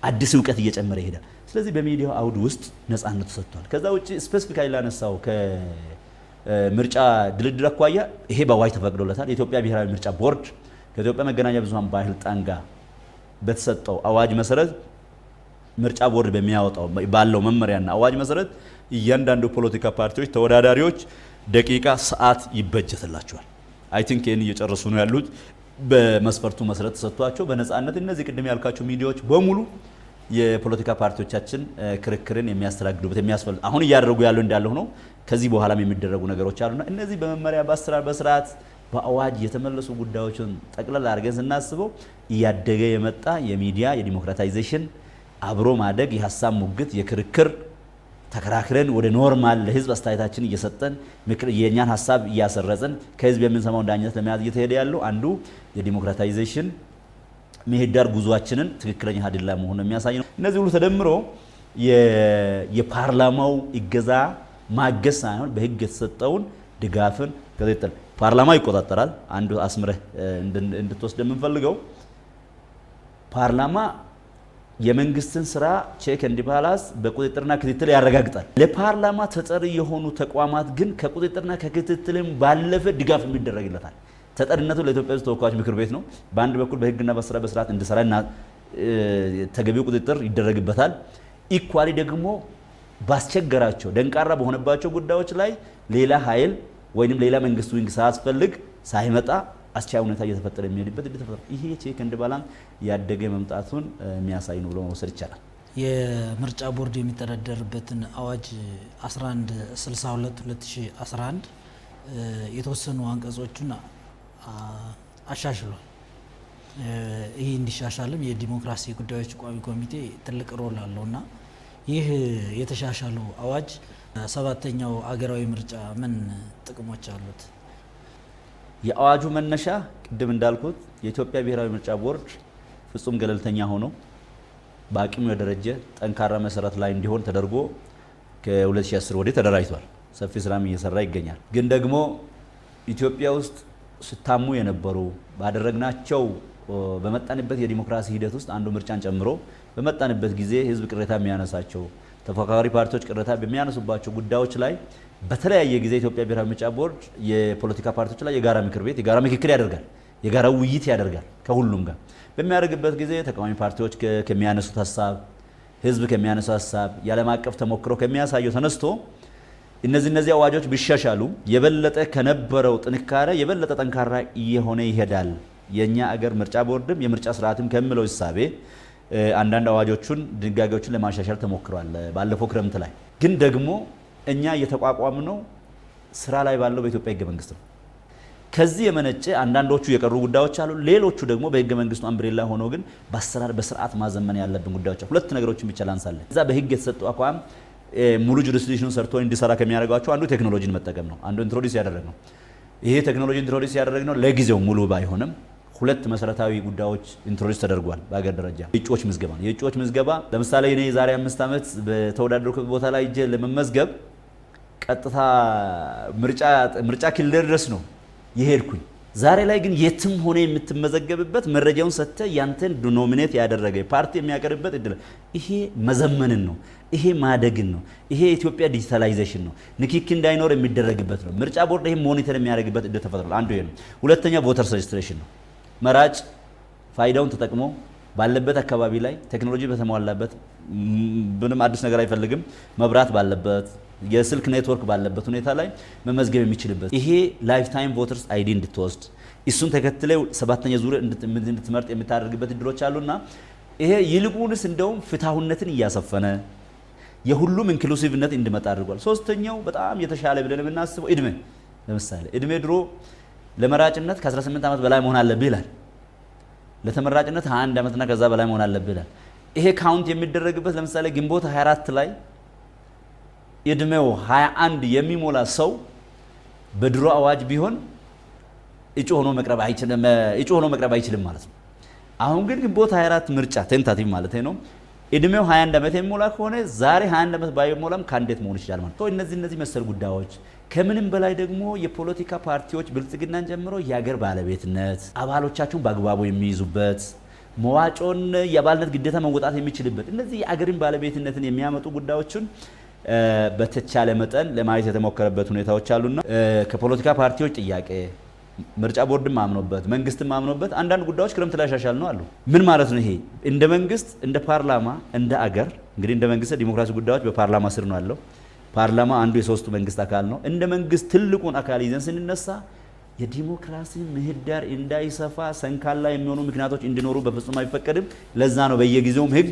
አዲስ እውቀት እየጨመረ ይሄዳል። ስለዚህ በሚዲያው አውድ ውስጥ ነፃነቱ ሰጥቷል። ከዛ ውጪ ስፔሲፊካሊ ላነሳው ከምርጫ ድልድል አኳያ ይሄ በአዋጅ ተፈቅዶለታል። የኢትዮጵያ ብሔራዊ ምርጫ ቦርድ ከኢትዮጵያ መገናኛ ብዙሃን ባለስልጣን ጋር በተሰጠው አዋጅ መሰረት ምርጫ ቦርድ በሚያወጣው ባለው መመሪያና አዋጅ መሰረት እያንዳንዱ ፖለቲካ ፓርቲዎች ተወዳዳሪዎች ደቂቃ ሰዓት ይበጀትላቸዋል። አይ ቲንክ ይሄን እየጨረሱ ነው ያሉት በመስፈርቱ መሰረት ተሰጥቷቸው በነፃነት እነዚህ ቅድም ያልካቸው ሚዲያዎች በሙሉ የፖለቲካ ፓርቲዎቻችን ክርክርን የሚያስተናግዱበት የሚያስፈልግ አሁን እያደረጉ ያለው እንዳለው ነው። ከዚህ በኋላም የሚደረጉ ነገሮች አሉና እነዚህ በመመሪያ በአሰራር በስርዓት በአዋጅ የተመለሱ ጉዳዮችን ጠቅላላ አድርገን ስናስበው እያደገ የመጣ የሚዲያ የዲሞክራታይዜሽን አብሮ ማደግ የሀሳብ ሙግት የክርክር ተከራክረን ወደ ኖርማል ለህዝብ አስተያየታችን እየሰጠን የኛን ሀሳብ እያሰረጽን ከህዝብ የምንሰማው ዳኝነት ለመያዝ እየተሄደ ያለው አንዱ የዲሞክራታይዜሽን ምህዳር ጉዟችንን ትክክለኛ ሀዲድ ላይ መሆኑን የሚያሳይ ነው። እነዚህ ሁሉ ተደምሮ የፓርላማው እገዛ ማገዝ ሳይሆን በህግ የተሰጠውን ድጋፍን ከዘይተል ፓርላማ ይቆጣጠራል። አንዱ አስምረህ እንድትወስድ የምንፈልገው ፓርላማ የመንግስትን ስራ ቼክ ኤንድ ባላንስ በቁጥጥርና ክትትል ያረጋግጣል። ለፓርላማ ተጠሪ የሆኑ ተቋማት ግን ከቁጥጥርና ከክትትልም ባለፈ ድጋፍ የሚደረግለታል። ተጠሪነቱ ለኢትዮጵያ ሕዝብ ተወካዮች ምክር ቤት ነው። በአንድ በኩል በህግና በስርዓት እንዲሰራና ተገቢው ቁጥጥር ይደረግበታል። ኢኳሊ ደግሞ ባስቸገራቸው ደንቃራ በሆነባቸው ጉዳዮች ላይ ሌላ ኃይል ወይንም ሌላ መንግስት ዊንግ ሳያስፈልግ ሳይመጣ አስቻይ ሁኔታ እየተፈጠረ የሚሄድበት ተፈጠረ። ይሄ ቼክ ኤንድ ባላንስ ያደገ መምጣቱን የሚያሳይ ነው ብሎ መውሰድ ይቻላል። የምርጫ ቦርድ የሚተዳደርበትን አዋጅ 1162/2011 የተወሰኑ አንቀጾችን አሻሽሏል። ይህ እንዲሻሻልም የዲሞክራሲ ጉዳዮች ቋሚ ኮሚቴ ትልቅ ሮል አለውና ይህ የተሻሻለው አዋጅ ሰባተኛው አገራዊ ምርጫ ምን ጥቅሞች አሉት? የአዋጁ መነሻ ቅድም እንዳልኩት የኢትዮጵያ ብሔራዊ ምርጫ ቦርድ ፍጹም ገለልተኛ ሆኖ በአቅሙ የደረጀ ጠንካራ መሰረት ላይ እንዲሆን ተደርጎ ከ2010 ወዲህ ተደራጅቷል። ሰፊ ስራም እየሰራ ይገኛል። ግን ደግሞ ኢትዮጵያ ውስጥ ስታሙ የነበሩ ባደረግናቸው በመጣንበት የዲሞክራሲ ሂደት ውስጥ አንዱ ምርጫን ጨምሮ በመጣንበት ጊዜ ህዝብ ቅሬታ የሚያነሳቸው ተፎካካሪ ፓርቲዎች ቅሬታ በሚያነሱባቸው ጉዳዮች ላይ በተለያየ ጊዜ ኢትዮጵያ ብሔራዊ ምርጫ ቦርድ የፖለቲካ ፓርቲዎች ላይ የጋራ ምክር ቤት የጋራ ምክክር ያደርጋል፣ የጋራ ውይይት ያደርጋል። ከሁሉም ጋር በሚያደርግበት ጊዜ ተቃዋሚ ፓርቲዎች ከሚያነሱት ሀሳብ፣ ህዝብ ከሚያነሳው ሀሳብ፣ የዓለም አቀፍ ተሞክሮ ከሚያሳየው ተነስቶ እነዚህ አዋጆች ቢሻሻሉ የበለጠ ከነበረው ጥንካሬ የበለጠ ጠንካራ እየሆነ ይሄዳል። የኛ አገር ምርጫ ቦርድም የምርጫ ስርዓትም ከሚለው ሂሳቤ አንዳንድ አዋጆቹን ድንጋጌዎችን ለማሻሻል ተሞክሯል። ባለፈው ክረምት ላይ ግን ደግሞ እኛ እየተቋቋምነው ስራ ላይ ባለው በኢትዮጵያ ህገ መንግስት ነው። ከዚህ የመነጨ አንዳንዶቹ የቀሩ ጉዳዮች አሉ። ሌሎቹ ደግሞ በህገ መንግስቱ አምብሬላ ሆኖ ግን በአሰራር በስርዓት ማዘመን ያለብን ጉዳዮች አሉ። ሁለት ነገሮችን ብቻ ላንሳለን። እዛ በህግ የተሰጠው አቋም ሙሉ ጁሪስዲክሽኑን ሰርቶ እንዲሰራ ከሚያደርጋቸው አንዱ ቴክኖሎጂን መጠቀም ነው። አንዱ ኢንትሮዲዩስ ያደረግነው ይሄ ቴክኖሎጂ ኢንትሮዲዩስ ያደረግነው ለጊዜው ሙሉ ባይሆንም ሁለት መሰረታዊ ጉዳዮች ኢንትሮዲዩስ ተደርጓል። በአገር ደረጃ የእጩዎች ምዝገባ ነው። የእጩዎች ምዝገባ ለምሳሌ እኔ የዛሬ 5 ዓመት በተወዳደርኩበት ቦታ ላይ እጄ ለመመዝገብ ቀጥታ ምርጫ ክልል ድረስ ነው የሄድኩኝ። ዛሬ ላይ ግን የትም ሆነ የምትመዘገብበት መረጃውን ሰጥተ ያንተን ኖሚኔት ያደረገ ፓርቲ የሚያቀርብበት እድል ይሄ መዘመንን ነው። ይሄ ማደግን ነው። ይሄ የኢትዮጵያ ዲጂታላይዜሽን ነው። ንክኪ እንዳይኖር የሚደረግበት ነው። ምርጫ ቦርድ ይሄ ሞኒተር የሚያደርግበት እድል ተፈጥሯል። አንዱ ይሄ ነው። ሁለተኛ ቮተርስ ሬጅስትሬሽን ነው። መራጭ ፋይዳውን ተጠቅሞ ባለበት አካባቢ ላይ ቴክኖሎጂ በተሟላበት ምንም አዲስ ነገር አይፈልግም፣ መብራት ባለበት የስልክ ኔትወርክ ባለበት ሁኔታ ላይ መመዝገብ የሚችልበት ይሄ ላይፍ ታይም ቮተርስ አይዲ እንድትወስድ እሱን ተከትለው ሰባተኛ ዙር እንድትመርጥ የምታደርግበት እድሎች አሉና ይሄ ይልቁንስ እንደውም ፍትሃዊነትን እያሰፈነ የሁሉም ኢንክሉሲቭነት እንዲመጣ አድርጓል። ሶስተኛው በጣም የተሻለ ብለን የምናስበው እድሜ፣ ለምሳሌ እድሜ ድሮ ለመራጭነት ከ18 ዓመት በላይ መሆን አለብህ ይላል። ለተመራጭነት 21 ዓመትና ከዛ በላይ መሆን አለብህ ይላል። ይሄ ካውንት የሚደረግበት ለምሳሌ ግንቦት 24 ላይ እድሜው 21 የሚሞላ ሰው በድሮ አዋጅ ቢሆን እጩ ሆኖ መቅረብ አይችልም ማለት ነው። አሁን ግን ግንቦት 24 ምርጫ ቴንታቲቭ ማለት ነው። እድሜው 21 ዓመት የሚሞላ ከሆነ ዛሬ 21 ዓመት ባይሞላም ካንዲዴት መሆን ይችላል ማለት ነው። እነዚህ መሰል ጉዳዮች ከምንም በላይ ደግሞ የፖለቲካ ፓርቲዎች ብልጽግናን ጀምሮ የሀገር ባለቤትነት አባሎቻቸውን በአግባቡ የሚይዙበት መዋጮን የአባልነት ግዴታ መወጣት የሚችልበት እነዚህ የሀገርን ባለቤትነትን የሚያመጡ ጉዳዮችን በተቻለ መጠን ለማየት የተሞከረበት ሁኔታዎች አሉና ከፖለቲካ ፓርቲዎች ጥያቄ ምርጫ ቦርድም ማምኖበት መንግስትም ማምኖበት አንዳንድ ጉዳዮች ክረምት ላይ ያሻሻል ነው አሉ። ምን ማለት ነው? ይሄ እንደ መንግስት እንደ ፓርላማ እንደ አገር እንግዲህ እንደ መንግስት ዲሞክራሲ ጉዳዮች በፓርላማ ስር ነው ያለው። ፓርላማ አንዱ የሶስቱ መንግስት አካል ነው። እንደ መንግስት ትልቁን አካል ይዘን ስንነሳ የዲሞክራሲ ምህዳር እንዳይሰፋ ሰንካላ የሚሆኑ ምክንያቶች እንዲኖሩ በፍጹም አይፈቀድም። ለዛ ነው በየጊዜውም ህግ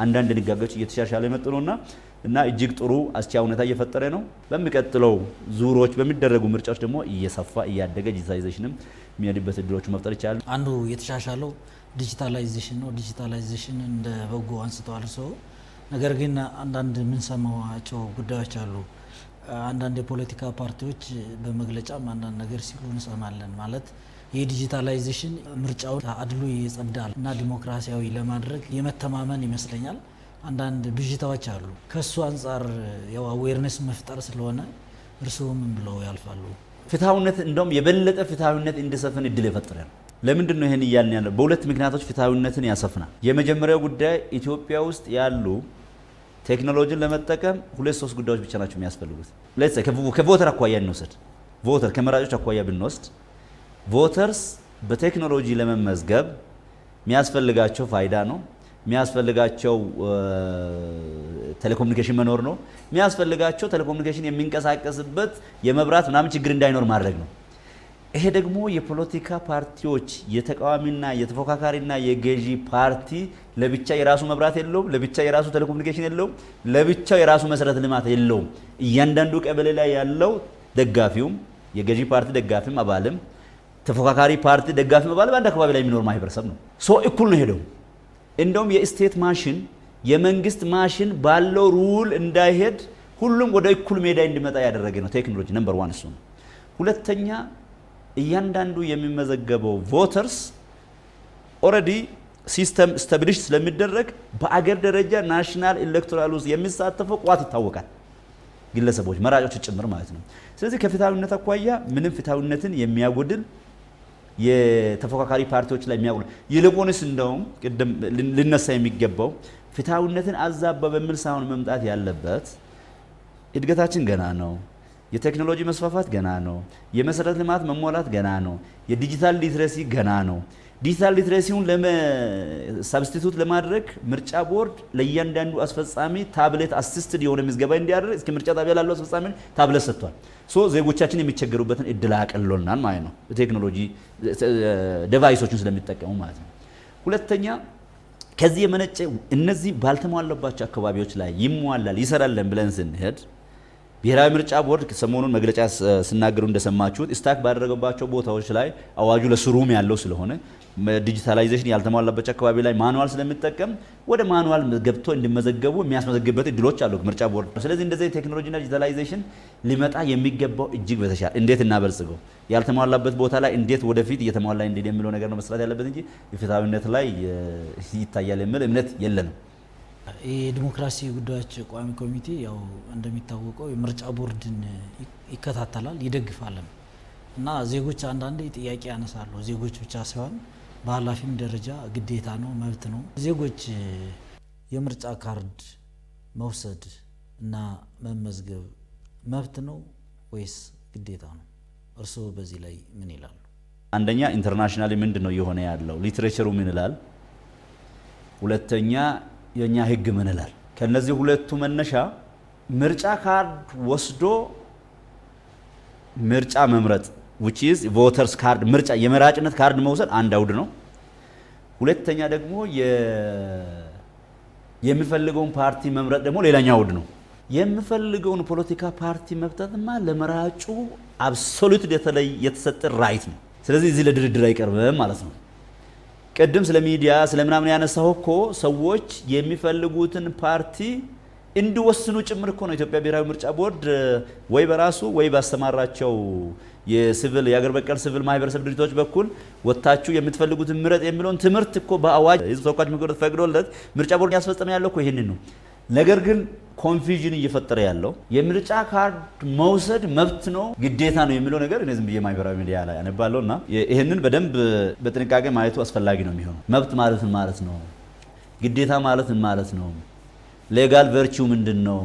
አንዳንድ ድንጋጌዎች እየተሻሻለ የመጡ ነውና እና እጅግ ጥሩ አስቻይ ሁኔታ እየፈጠረ ነው። በሚቀጥለው ዙሮች በሚደረጉ ምርጫዎች ደግሞ እየሰፋ እያደገ ዲጂታላይዜሽንም የሚሄድበት እድሎች መፍጠር ይቻላል። አንዱ የተሻሻለው ዲጂታላይዜሽን ነው። ዲጂታላይዜሽን እንደ በጎ አንስተዋል ሰው። ነገር ግን አንዳንድ የምንሰማቸው ጉዳዮች አሉ። አንዳንድ የፖለቲካ ፓርቲዎች በመግለጫም አንዳንድ ነገር ሲሉ እንሰማለን። ማለት ይህ ዲጂታላይዜሽን ምርጫውን አድሎ ይጸዳል እና ዲሞክራሲያዊ ለማድረግ የመተማመን ይመስለኛል። አንዳንድ ብዥታዎች አሉ። ከሱ አንጻር ያው አዌርነስ መፍጠር ስለሆነ እርስዎ ምን ብለው ያልፋሉ? ፍትሃዊነት እንደውም የበለጠ ፍትሃዊነት እንዲሰፍን እድል የፈጠረ ነው። ለምንድን ነው ይሄን እያልን ያለው? በሁለት ምክንያቶች ፍትሃዊነትን ያሰፍናል። የመጀመሪያው ጉዳይ ኢትዮጵያ ውስጥ ያሉ ቴክኖሎጂን ለመጠቀም 2-3 ጉዳዮች ብቻ ናቸው የሚያስፈልጉት። ለዚህ ከቮተር አኳያ እንወስድ። ቮተር ከመራጮች አኳያ ብንወስድ ቮተርስ በቴክኖሎጂ ለመመዝገብ የሚያስፈልጋቸው ፋይዳ ነው፣ የሚያስፈልጋቸው ቴሌኮሙኒኬሽን መኖር ነው፣ የሚያስፈልጋቸው ቴሌኮሙኒኬሽን የሚንቀሳቀስበት የመብራት ምናምን ችግር እንዳይኖር ማድረግ ነው። ይሄ ደግሞ የፖለቲካ ፓርቲዎች የተቃዋሚና የተፎካካሪና የገዢ ፓርቲ ለብቻ የራሱ መብራት የለውም፣ ለብቻ የራሱ ቴሌኮሙኒኬሽን የለውም፣ ለብቻ የራሱ መሰረተ ልማት የለውም። እያንዳንዱ ቀበሌ ላይ ያለው ደጋፊውም የገዢ ፓርቲ ደጋፊም አባልም ተፎካካሪ ፓርቲ ደጋፊም አባልም በአንድ አካባቢ ላይ የሚኖር ማህበረሰብ ነው። ሶ እኩል ነው ሄደው። እንደውም የስቴት ማሽን የመንግስት ማሽን ባለው ሩል እንዳይሄድ ሁሉም ወደ እኩል ሜዳ እንዲመጣ ያደረገ ነው ቴክኖሎጂ። ነምበር 1 እሱ ነው። ሁለተኛ እያንዳንዱ የሚመዘገበው ቮተርስ ኦልሬዲ ሲስተም ስታብሊሽ ስለሚደረግ በአገር ደረጃ ናሽናል ኤሌክቶራል ውስጥ የሚሳተፈው ቋት ይታወቃል፣ ግለሰቦች መራጮች ጭምር ማለት ነው። ስለዚህ ከፍትሃዊነት አኳያ ምንም ፍትሃዊነትን የሚያጎድል የተፎካካሪ ፓርቲዎች ላይ የሚያጎድል ይልቁንስ እንደውም ቅድም ሊነሳ የሚገባው ፍትሃዊነትን አዛባ በሚል ሳይሆን መምጣት ያለበት እድገታችን ገና ነው፣ የቴክኖሎጂ መስፋፋት ገና ነው፣ የመሰረተ ልማት መሟላት ገና ነው፣ የዲጂታል ሊትሬሲ ገና ነው። ዲጂታል ሊትሬሲውን ሰብስቲቱት ለማድረግ ምርጫ ቦርድ ለእያንዳንዱ አስፈጻሚ ታብሌት አሲስትድ የሆነ ምዝገባ እንዲያደርግ እስከ ምርጫ ጣቢያ ላለው አስፈጻሚ ታብሌት ሰጥቷል። ሶ ዜጎቻችን የሚቸገሩበትን እድል አቀሎልናል ማለት ነው፣ ቴክኖሎጂ ዲቫይሶችን ስለሚጠቀሙ ማለት ነው። ሁለተኛ ከዚህ የመነጨ እነዚህ ባልተሟላባቸው አካባቢዎች ላይ ይሟላል ይሰራልን ብለን ስንሄድ ብሔራዊ ምርጫ ቦርድ ሰሞኑን መግለጫ ሲናገሩ እንደሰማችሁት ስታክ ባደረገባቸው ቦታዎች ላይ አዋጁ ለስሩም ያለው ስለሆነ ዲጂታላይዜሽን ያልተሟላባቸው አካባቢ ላይ ማኑዋል ስለሚጠቀም ወደ ማኑዋል ገብቶ እንዲመዘገቡ የሚያስመዘግብበት እድሎች አሉ ምርጫ ቦርድ። ስለዚህ እንደዚህ ቴክኖሎጂና ዲጂታላይዜሽን ሊመጣ የሚገባው እጅግ በተሻለ እንዴት እናበልጽገው፣ ያልተሟላበት ቦታ ላይ እንዴት ወደፊት እየተሟላ እንዲሄድ የሚለው ነገር ነው መስራት ያለበት እንጂ የፍትሃዊነት ላይ ይታያል የሚል እምነት የለንም። የዲሞክራሲ ጉዳዮች ቋሚ ኮሚቴ ያው እንደሚታወቀው የምርጫ ቦርድን ይከታተላል ይደግፋልም እና ዜጎች አንዳንዴ ጥያቄ ያነሳሉ። ዜጎች ብቻ ሳይሆን በኃላፊም ደረጃ ግዴታ ነው መብት ነው። ዜጎች የምርጫ ካርድ መውሰድ እና መመዝገብ መብት ነው ወይስ ግዴታ ነው? እርስዎ በዚህ ላይ ምን ይላሉ? አንደኛ ኢንተርናሽናሊ ምንድነው የሆነ ያለው ሊትሬቸሩ ምን ይላል? ሁለተኛ የኛ ህግ ምን ይላል? ከነዚህ ሁለቱ መነሻ ምርጫ ካርድ ወስዶ ምርጫ መምረጥ which is voters card ምርጫ የመራጭነት ካርድ መውሰድ አንድ አውድ ነው። ሁለተኛ ደግሞ የሚፈልገውን ፓርቲ መምረጥ ደግሞ ሌላኛው አውድ ነው። የሚፈልገውን ፖለቲካ ፓርቲ መብታትማ ለመራጩ አብሶሉት የተሰጠ ራይት ነው። ስለዚህ እዚህ ለድርድር አይቀርብም ማለት ነው። ቀደም ስለ ሚዲያ ስለምናምን ያነሳው እኮ ሰዎች የሚፈልጉትን ፓርቲ እንዲወስኑ ጭምር እኮ ነው ኢትዮጵያ ብሔራዊ ምርጫ ቦርድ ወይ በራሱ ወይ ባስተማራቸው የሲቪል የአገር በቀል ሲቪል ማህበረሰብ ድርጅቶች በኩል ወጣችሁ የምትፈልጉትን ምረጥ የሚለውን ትምህርት እኮ በአዋጅ ህዝብ ተወካዮች ምክር ቤት ፈቅዶለት ምርጫ ቦርድ ያስፈጸመ ያለው እኮ ይሄንን ነው። ነገር ግን ኮንፊውዥን እየፈጠረ ያለው የምርጫ ካርድ መውሰድ መብት ነው ግዴታ ነው የሚለው ነገር እኔ ዝም ብዬ ማህበራዊ ሚዲያ ላይ አነባለሁና ይሄንን በደንብ በጥንቃቄ ማየቱ አስፈላጊ ነው የሚሆነው። መብት ማለት ምን ማለት ነው? ግዴታ ማለት ምን ማለት ነው? ሌጋል ቨርቹ ምንድነው?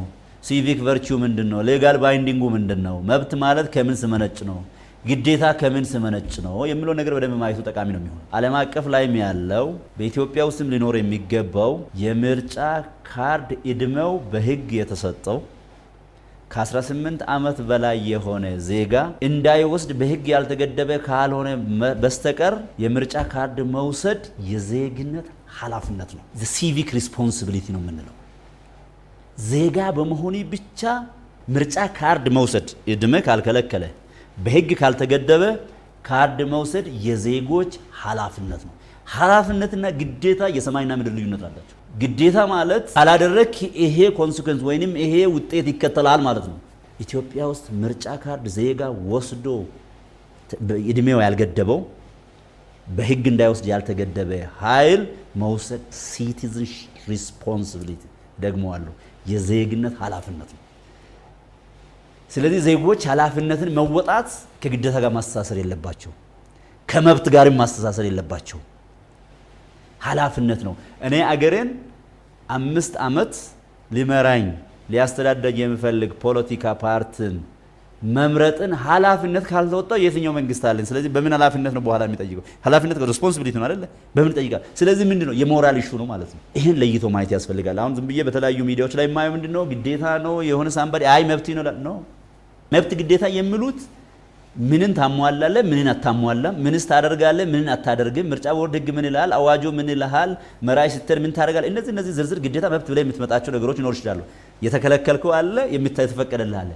ሲቪክ ቨርቹ ምንድነው? ሌጋል ባይንዲንጉ ምንድነው? መብት ማለት ከምን ስመነጭ ነው? ግዴታ ከምን ስመነጭ ነው የሚለው ነገር በደንብ ማየቱ ጠቃሚ ነው የሚሆነው። ዓለም አቀፍ ላይም ያለው በኢትዮጵያ ውስጥም ሊኖር የሚገባው የምርጫ ካርድ እድሜው በህግ የተሰጠው ከ18 ዓመት በላይ የሆነ ዜጋ እንዳይወስድ በህግ ያልተገደበ ካልሆነ በስተቀር የምርጫ ካርድ መውሰድ የዜግነት ኃላፊነት ነው። ሲቪክ ሪስፖንሲቢሊቲ ነው የምንለው። ዜጋ በመሆኔ ብቻ ምርጫ ካርድ መውሰድ እድሜ ካልከለከለ በህግ ካልተገደበ ካርድ መውሰድ የዜጎች ኃላፊነት ነው። ኃላፊነትና ግዴታ የሰማይና ምድር ልዩነት አላቸው። ግዴታ ማለት አላደረክ ይሄ ኮንሲኩዌንስ ወይንም ይሄ ውጤት ይከተላል ማለት ነው። ኢትዮጵያ ውስጥ ምርጫ ካርድ ዜጋ ወስዶ እድሜው ያልገደበው በህግ እንዳይወስድ ያልተገደበ ኃይል መውሰድ ሲቲዝን ሪስፖንሲቢሊቲ ደግሞ አለው የዜግነት ኃላፊነት ነው። ስለዚህ ዜጎች ኃላፊነትን መወጣት ከግዴታ ጋር ማስተሳሰር የለባቸው፣ ከመብት ጋርም ማስተሳሰር የለባቸው። ኃላፊነት ነው። እኔ አገሬን 5 ዓመት ሊመራኝ ሊያስተዳድረኝ የሚፈልግ ፖለቲካ ፓርቲን መምረጥን ኃላፊነት ካልተወጣው የትኛው መንግስት አለን? ስለዚህ በምን ኃላፊነት ነው በኋላ የሚጠይቀው? ኃላፊነት ሪስፖንሲቢሊቲ ነው አይደለ? በምን ይጠይቃል? ስለዚህ ምንድነው የሞራል ኢሹ ነው ማለት ነው። ይሄን ለይቶ ማየት ያስፈልጋል። አሁን ዝም ብዬ በተለያዩ ሚዲያዎች ላይ የማየው ምንድነው ግዴታ ነው የሆነ ሳምባዲ አይ መብት ነው መብት ግዴታ የሚሉት ምንን ታሟላለ፣ ምንን አታሟላ፣ ምንስ ታደርጋለ፣ ምንን አታደርግም፣ ምርጫ ቦርድ ህግ ምን ይላል፣ አዋጆ ምን ይላል፣ መራጭ ስትል ምን ታደርጋለ። እነዚህ ዝርዝር ግዴታ መብት ብለ የምትመጣቸው ነገሮች ይኖር ይችላሉ። የተከለከልከው አለ፣ የተፈቀደልህ አለ።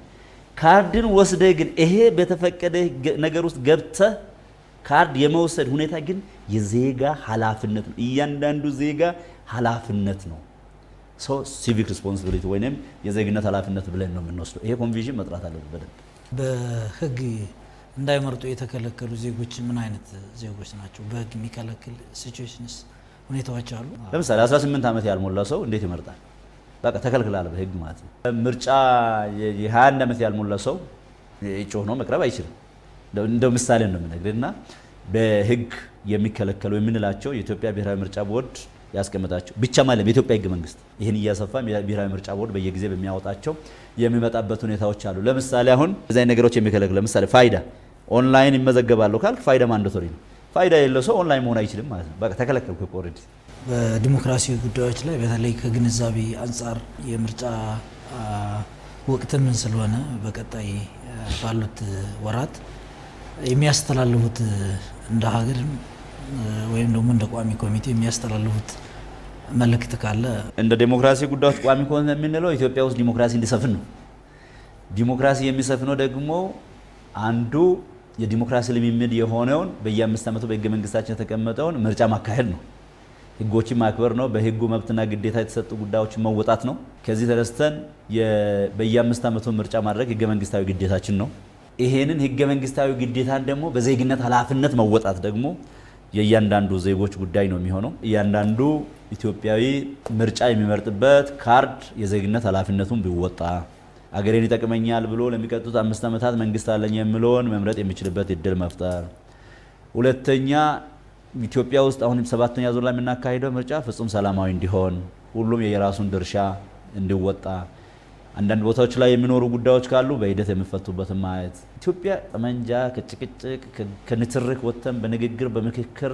ካርድን ወስደ ግን ይሄ በተፈቀደ ነገር ውስጥ ገብተ ካርድ የመውሰድ ሁኔታ ግን የዜጋ ኃላፊነት ነው። እያንዳንዱ ዜጋ ኃላፊነት ነው። ሲቪክ ሪስፖንሲቢሊቲ ወይንም የዜግነት ኃላፊነት ብለን ነው የምንወስደው። ይሄ ኮንቪዥን መጥራት አለበት በደንብ። በህግ እንዳይመርጡ የተከለከሉ ዜጎች ምን አይነት ዜጎች ናቸው? በህግ የሚከለክል ሲቹዌሽንስ ሁኔታዎች አሉ? ለምሳሌ 18 ዓመት ያልሞላ ሰው እንዴት ይመርጣል? በቃ ተከልክላል በህግ ማለት ነው። ምርጫ የ21 ዓመት ያልሞላ ሰው እጩ ሆኖ መቅረብ አይችልም። እንደው ምሳሌ ነው የምነግርህና በህግ የሚከለከሉ የምንላቸው የኢትዮጵያ ብሔራዊ ምርጫ ቦርድ ያስቀመጣቸው ብቻ ማለት የኢትዮጵያ ህገ መንግስት ይህን እያሰፋ ብሔራዊ ምርጫ ቦርድ በየጊዜ በሚያወጣቸው የሚመጣበት ሁኔታዎች አሉ። ለምሳሌ አሁን እዚህ ነገሮች የሚከለክሉ ለምሳሌ ፋይዳ ኦንላይን ይመዘገባለሁ ካልክ ፋይዳ ማንደቶሪ ነው። ፋይዳ የሌለው ሰው ኦንላይን መሆን አይችልም ማለት ነው። በቃ ተከለከልኩ ኦልሬዲ። በዲሞክራሲ ጉዳዮች ላይ በተለይ ከግንዛቤ አንጻር የምርጫ ወቅትም ስለሆነ በቀጣይ ባሉት ወራት የሚያስተላልፉት እንደ ሀገር ወይም ደግሞ እንደ ቋሚ ኮሚቴ የሚያስተላልፉት መልእክት ካለ? እንደ ዲሞክራሲ ጉዳዮች ቋሚ ኮሚቴ የምንለው ኢትዮጵያ ውስጥ ዲሞክራሲ እንዲሰፍን ነው። ዲሞክራሲ የሚሰፍነው ደግሞ አንዱ የዲሞክራሲ ልምምድ የሆነውን በየ5 ዓመቱ በህገ መንግስታችን የተቀመጠውን ምርጫ ማካሄድ ነው። ህጎችን ማክበር ነው። በህጉ መብትና ግዴታ የተሰጡ ጉዳዮችን መወጣት ነው። ከዚህ ተነስተን በየ5 ዓመቱ ምርጫ ማድረግ ህገ መንግስታዊ ግዴታችን ነው። ይሄንን ህገ መንግስታዊ ግዴታን ደግሞ በዜግነት ኃላፊነት መወጣት ደግሞ የእያንዳንዱ ዜጎች ጉዳይ ነው የሚሆነው። እያንዳንዱ ኢትዮጵያዊ ምርጫ የሚመርጥበት ካርድ የዜግነት ኃላፊነቱን ቢወጣ አገሬን ይጠቅመኛል ብሎ ለሚቀጥሉት 5 ዓመታት መንግስት አለኝ የሚለውን መምረጥ የሚችልበት እድል መፍጠር። ሁለተኛ ኢትዮጵያ ውስጥ አሁን 7ኛ ዙር ላይ የምናካሄደው ምርጫ ፍጹም ሰላማዊ እንዲሆን ሁሉም የራሱን ድርሻ እንዲወጣ፣ አንዳንድ ቦታዎች ላይ የሚኖሩ ጉዳዮች ካሉ በሂደት የሚፈቱበትን ማየት። ኢትዮጵያ ጠመንጃ ከጭቅጭቅ ከንትርክ ወጥተን በንግግር በምክክር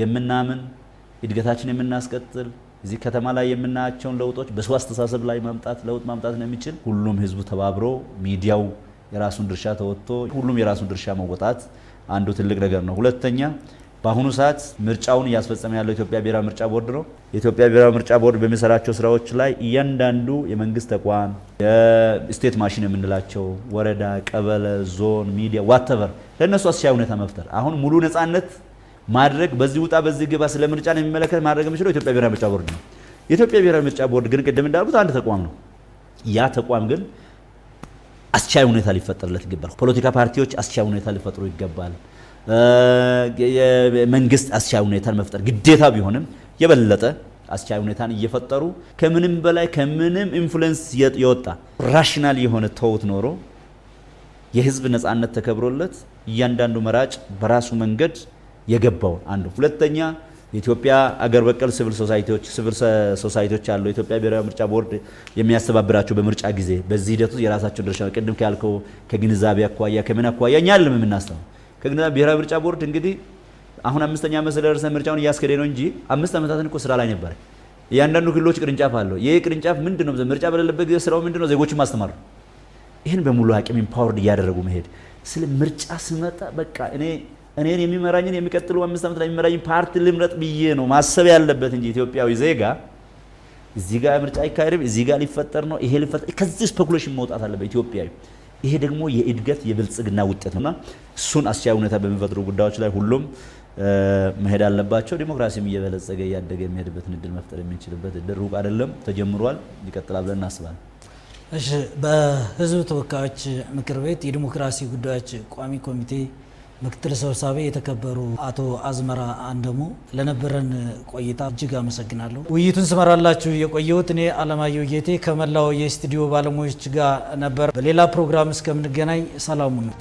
የምናምን እድገታችን የምናስቀጥል እዚህ ከተማ ላይ የምናያቸውን ለውጦች በሰው አስተሳሰብ ላይ ለውጥ ማምጣት ነው የሚችል። ሁሉም ህዝቡ ተባብሮ ሚዲያው የራሱን ድርሻ ተወጥቶ ሁሉም የራሱን ድርሻ መወጣት አንዱ ትልቅ ነገር ነው። ሁለተኛ በአሁኑ ሰዓት ምርጫውን እያስፈጸመ ያለው ኢትዮጵያ ብሔራዊ ምርጫ ቦርድ ነው። የኢትዮጵያ ብሔራዊ ምርጫ ቦርድ በሚሰራቸው ስራዎች ላይ እያንዳንዱ የመንግስት ተቋም የስቴት ማሽን የምንላቸው ወረዳ፣ ቀበሌ፣ ዞን፣ ሚዲያ ዋተቨር ለነሱ አስቻይ ሁኔታ መፍጠር አሁን ሙሉ ነፃነት ማድረግ በዚህ ውጣ በዚህ ግባ ስለ ምርጫ ነው የሚመለከት ማድረግ የሚችለው ኢትዮጵያ ብሔራዊ ምርጫ ቦርድ ነው። የኢትዮጵያ ብሔራዊ ምርጫ ቦርድ ግን ቅድም እንዳልኩት አንድ ተቋም ነው። ያ ተቋም ግን አስቻይ ሁኔታ ሊፈጠርለት ይገባል። ፖለቲካ ፓርቲዎች አስቻይ ሁኔታ ሊፈጥሩ ይገባል። የመንግስት አስቻይ ሁኔታን መፍጠር ግዴታ ቢሆንም የበለጠ አስቻይ ሁኔታን እየፈጠሩ ከምንም በላይ ከምንም ኢንፍሉዌንስ የወጣ ራሽናል የሆነ ተውት ኖሮ የህዝብ ነፃነት ተከብሮለት እያንዳንዱ መራጭ በራሱ መንገድ የገባውን አንዱ። ሁለተኛ የኢትዮጵያ አገር በቀል ሲቪል ሶሳይቲዎች አሉ። የኢትዮጵያ ብሔራዊ ምርጫ ቦርድ የሚያስተባብራቸው በምርጫ ጊዜ በዚህ ሂደቱ የራሳቸው ድርሻ ቅድም ካልከው ከግንዛቤ አኳያ ከምን አኳያ እኛ አይደለም የምናስተው ከግንዛቤ ብሔራዊ ምርጫ ቦርድ እንግዲህ አሁን 5ኛ ዓመት ስለደረሰ ምርጫውን እያስከደ ነው እንጂ 5 ዓመታትን እኮ ስራ ላይ ነበር። እያንዳንዱ ክልሎች ቅርንጫፍ አለው። ይሄ ቅርንጫፍ ምንድነው? ምርጫ በሌለበት ጊዜ ስራው ምንድነው? ዜጎችን ማስተማር። ይህን በሙሉ አቅም ኢምፓወርድ እያደረጉ መሄድ። ስለ ምርጫ ስመጣ በቃ እኔን የሚመራኝን የሚቀጥሉ 5 ዓመት ላይ የሚመራኝ ፓርቲ ልምረጥ ብዬ ነው ማሰብ ያለበት እንጂ ኢትዮጵያዊ ዜጋ እዚህ ጋር ምርጫ አይካሄድም፣ እዚህ ጋር ሊፈጠር ነው፣ ይሄ ሊፈጠር፣ ከዚህ ስፔኩሌሽን መውጣት አለበት ኢትዮጵያዊ። ይሄ ደግሞ የእድገት የብልጽግና ውጤት ነውና እሱን አስቻይ ሁኔታ በሚፈጥሩ ጉዳዮች ላይ ሁሉም መሄድ አለባቸው። ዲሞክራሲም እየበለጸገ እያደገ የሚሄድበትን እድል መፍጠር የምንችልበት እድል ሩቅ አይደለም፣ ተጀምሯል፣ ይቀጥላል ብለን እናስባለን። እሺ፣ በህዝብ ተወካዮች ምክር ቤት የዲሞክራሲ ጉዳዮች ቋሚ ኮሚቴ ምክትል ሰብሳቢ የተከበሩ አቶ አዝመራ አንደሞ ለነበረን ቆይታ እጅግ አመሰግናለሁ። ውይይቱን ስመራላችሁ የቆየሁት እኔ አለማየሁ ጌቴ ከመላው የስቱዲዮ ባለሙያዎች ጋር ነበር። በሌላ ፕሮግራም እስከምንገናኝ ሰላሙ ነው።